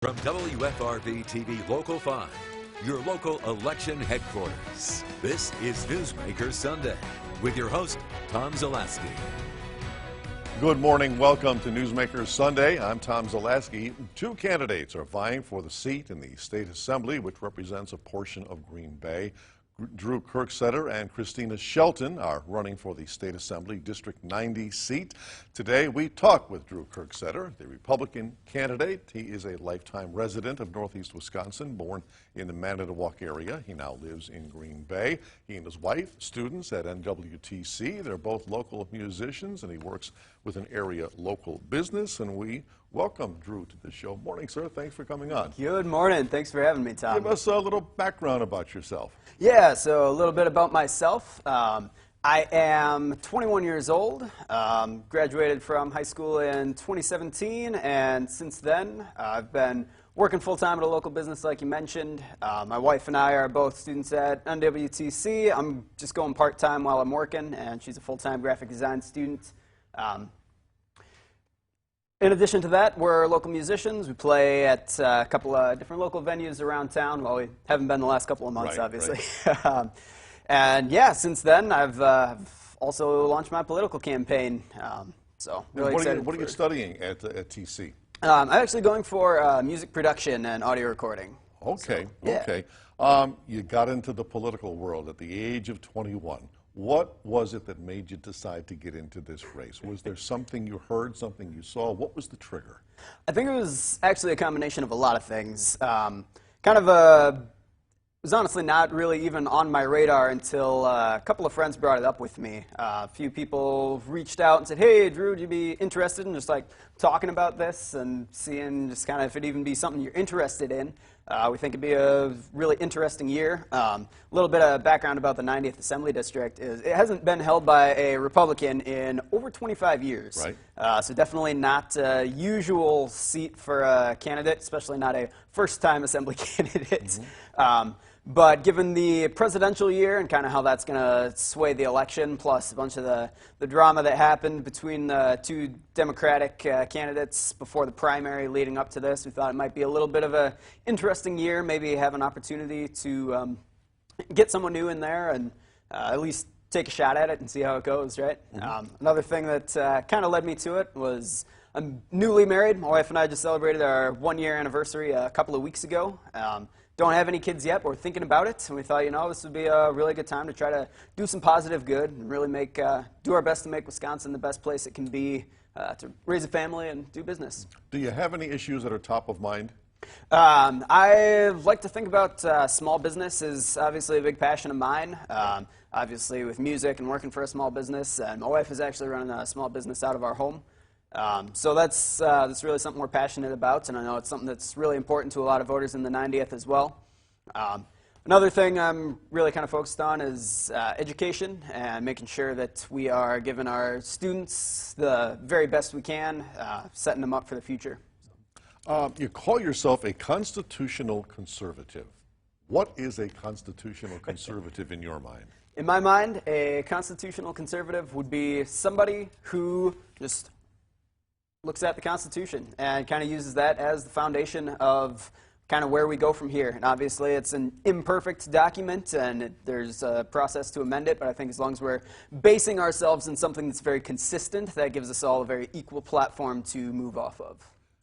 From WFRV TV Local 5, your local election headquarters. This is Newsmaker Sunday with your host, Tom Zaleski. Good morning. Welcome to Newsmaker Sunday. I'm Tom Zaleski. Two candidates are vying for the seat in the State Assembly, which represents a portion of Green Bay. Drew Kirsteatter and Kristina Shelton are running for the State Assembly District 90 seat. Today we talk with Drew Kirsteatter, the Republican candidate. He is a lifetime resident of Northeast Wisconsin, born in the Manitowoc area. He now lives in Green Bay. He and his wife, students at NWTC. They're both local musicians, and he works with an area local business. And we welcome Drew to the show. Morning, sir. Thanks for coming on. Good morning. Thanks for having me, Tom. Give us a little background about yourself. Yeah, so a little bit about myself. I am 21 years old, graduated from high school in 2017, and since then I've been working full-time at a local business like you mentioned. My wife and I are both students at NWTC. I'm just going part-time while I'm working, and she's a full-time graphic design student. In addition to that, we're local musicians. We play at a couple of different local venues around town. Well, we haven't been the last couple of months, obviously. Right. And yeah, since then, I've also launched my political campaign. So really excited. What are you studying at TC? I'm actually going for music production and audio recording. Okay, so, yeah. Okay. You got into the political world at the age of 21. What was it that made you decide to get into this race? Was there something you heard, something you saw? What was the trigger? I think it was actually a combination of a lot of things. It was honestly not really even on my radar until a couple of friends brought it up with me. A few people reached out and said, "Hey, Drew, would you be interested in just like talking about this and seeing just kind of if it'd even be something you're interested in?" We think it'd be a really interesting year. A little bit of background about the 90th Assembly District is it hasn't been held by a Republican in over 25 years. Right. So definitely not a usual seat for a candidate, especially not a first-time Assembly candidate. Mm-hmm. But given the presidential year and kind of how that's going to sway the election, plus a bunch of the drama that happened between the two Democratic candidates before the primary leading up to this, we thought it might be a little bit of an interesting year, maybe have an opportunity to get someone new in there and at least take a shot at it and see how it goes, right? Mm-hmm. Another thing that kind of led me to it was I'm newly married. My wife and I just celebrated our one-year anniversary a couple of weeks ago. Don't have any kids yet, but we're thinking about it, and we thought, this would be a really good time to try to do some positive good and really do our best to make Wisconsin the best place it can be to raise a family and do business. Do you have any issues that are top of mind? I like to think about small business is obviously a big passion of mine. Obviously with music and working for a small business, and my wife is actually running a small business out of our home. So that's really something we're passionate about, and I know it's something that's really important to a lot of voters in the 90th as well. Another thing I'm really kind of focused on is education and making sure that we are giving our students the very best we can, setting them up for the future. You call yourself a constitutional conservative. What is a constitutional conservative in your mind? In my mind, a constitutional conservative would be somebody who just looks at the Constitution and kind of uses that as the foundation of kind of where we go from here. And obviously it's an imperfect document and there's a process to amend it, but I think as long as we're basing ourselves in something that's very consistent, that gives us all a very equal platform to move off of.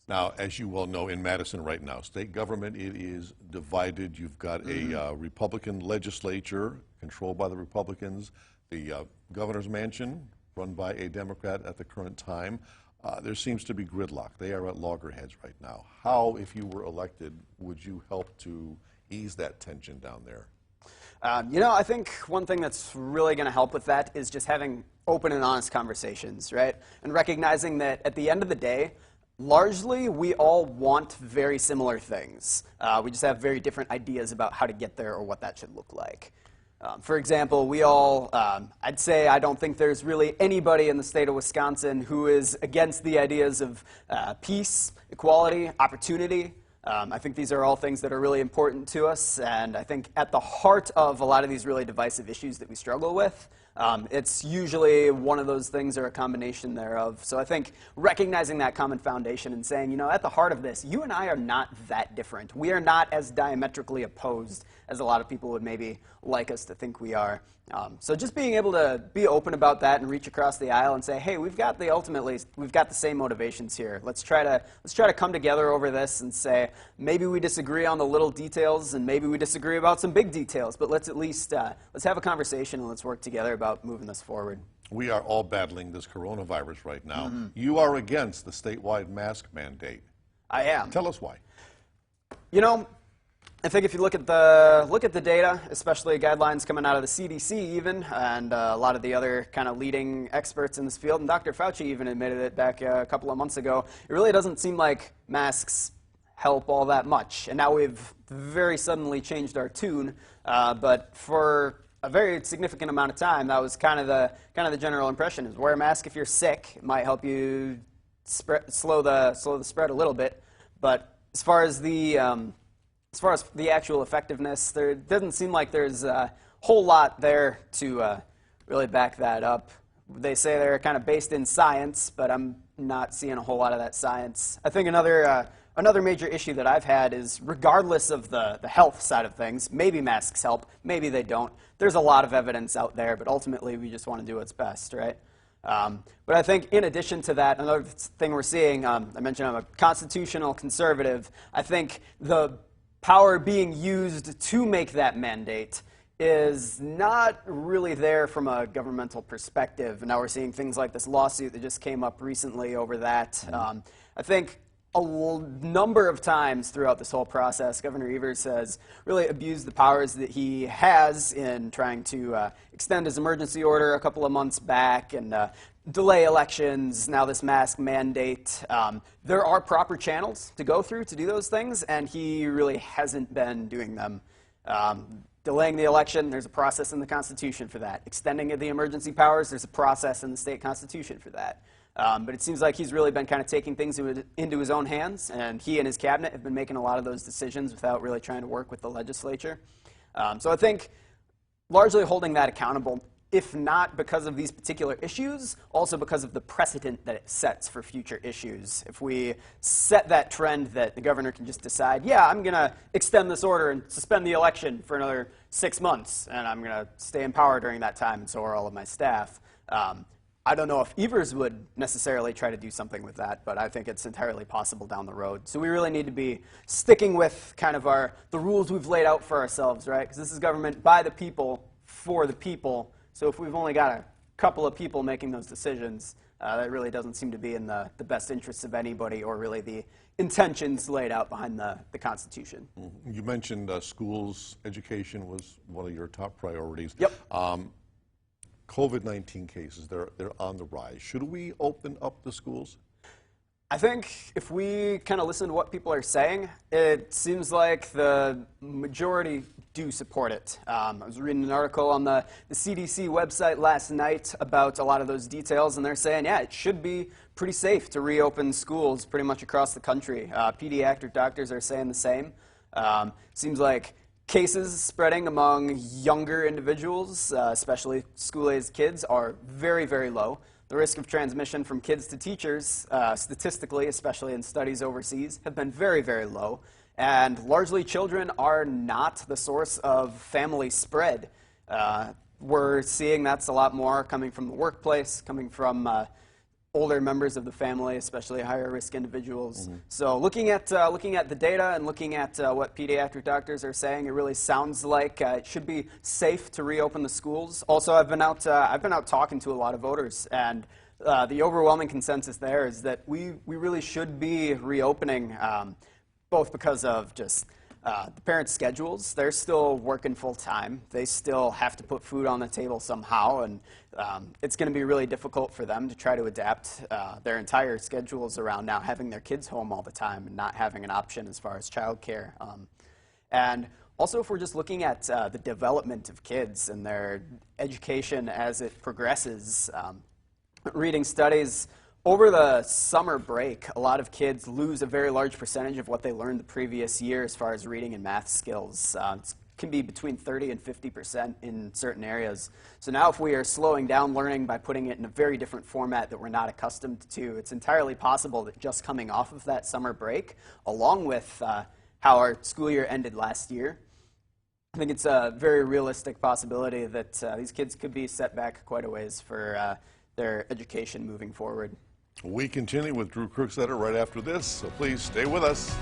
Now, as you well know, in Madison right now, state government, it is divided. You've got a Republican legislature controlled by the Republicans, the governor's mansion run by a Democrat at the current time. There seems to be gridlock. They are at loggerheads right now. How, if you were elected, would you help to ease that tension down there? I think one thing that's really going to help with that is just having open and honest conversations, right? And recognizing that at the end of the day, largely we all want very similar things. We just have very different ideas about how to get there or what that should look like. For example, we all, I'd say I don't think there's really anybody in the state of Wisconsin who is against the ideas of peace, equality, opportunity. I think these are all things that are really important to us, and I think at the heart of a lot of these really divisive issues that we struggle with, It's usually one of those things or a combination thereof. So I think recognizing that common foundation and saying, you know, at the heart of this, you and I are not that different. We are not as diametrically opposed as a lot of people would maybe like us to think we are. So just being able to be open about that and reach across the aisle and say, hey, we've got the same motivations here. Let's try to come together over this and say, maybe we disagree on the little details and maybe we disagree about some big details, but let's at least let's have a conversation and let's work together about moving this forward. We are all battling this coronavirus right now. You are against the statewide mask mandate. I am. Tell us why. You know, I think if you look at the data, especially guidelines coming out of the CDC even, and a lot of the other kind of leading experts in this field, and Dr. Fauci even admitted it back a couple of months ago, it really doesn't seem like masks help all that much. And now we've very suddenly changed our tune, but for a very significant amount of time, that was kind of the general impression: is wear a mask if you're sick. It might help you slow the spread a little bit, but as far as the actual effectiveness, there doesn't seem like there's a whole lot there to really back that up. They say they're kind of based in science, but I'm not seeing a whole lot of that science. I think another major issue that I've had is, regardless of the health side of things, maybe masks help, maybe they don't. There's a lot of evidence out there, but ultimately we just want to do what's best, right? But I think in addition to that, another thing we're seeing, I mentioned I'm a constitutional conservative. I think the power being used to make that mandate is not really there from a governmental perspective. And now we're seeing things like this lawsuit that just came up recently over that. I think a number of times throughout this whole process, Governor Evers has really abused the powers that he has in trying to extend his emergency order a couple of months back and delay elections, now this mask mandate. There are proper channels to go through to do those things, and he really hasn't been doing them. Delaying the election, there's a process in the Constitution for that. Extending the emergency powers, there's a process in the state Constitution for that. But it seems like he's really been kind of taking things into his own hands, and he and his cabinet have been making a lot of those decisions without really trying to work with the legislature. So I think largely holding that accountable, if not because of these particular issues, also because of the precedent that it sets for future issues. If we set that trend that the governor can just decide, yeah, I'm going to extend this order and suspend the election for another 6 months, and I'm going to stay in power during that time, and so are all of my staff. I don't know if Evers would necessarily try to do something with that, but I think it's entirely possible down the road. So we really need to be sticking with kind of the rules we've laid out for ourselves, right? Because this is government by the people, for the people. So if we've only got a couple of people making those decisions, that really doesn't seem to be in the best interests of anybody or really the intentions laid out behind the Constitution. You mentioned schools, education was one of your top priorities. Yep. COVID-19 cases, they're on the rise. Should we open up the schools? I think if we kind of listen to what people are saying, it seems like the majority do support it. I was reading an article on the CDC website last night about a lot of those details, and they're saying, yeah, it should be pretty safe to reopen schools pretty much across the country. Pediatric doctors are saying the same. Seems like cases spreading among younger individuals, especially school-aged kids, are very, very low. The risk of transmission from kids to teachers, statistically, especially in studies overseas, have been very, very low. And largely children are not the source of family spread. We're seeing that's a lot more coming from the workplace, coming from older members of the family, especially higher risk individuals. So looking at the data and looking at what pediatric doctors are saying, it really sounds like it should be safe to reopen the schools. Also, I've been out talking to a lot of voters, and the overwhelming consensus there is that we really should be reopening, both because of just the parents' schedules. They're still working full time. They still have to put food on the table somehow, and it's going to be really difficult for them to try to adapt their entire schedules around now having their kids home all the time and not having an option as far as childcare. And also, if we're just looking at the development of kids and their education as it progresses, reading studies, over the summer break, a lot of kids lose a very large percentage of what they learned the previous year as far as reading and math skills. It's can be between 30 and 50% in certain areas. So now if we are slowing down learning by putting it in a very different format that we're not accustomed to, it's entirely possible that just coming off of that summer break, along with how our school year ended last year, I think it's a very realistic possibility that these kids could be set back quite a ways for their education moving forward. We continue with Drew Kirsteatter right after this, so please stay with us.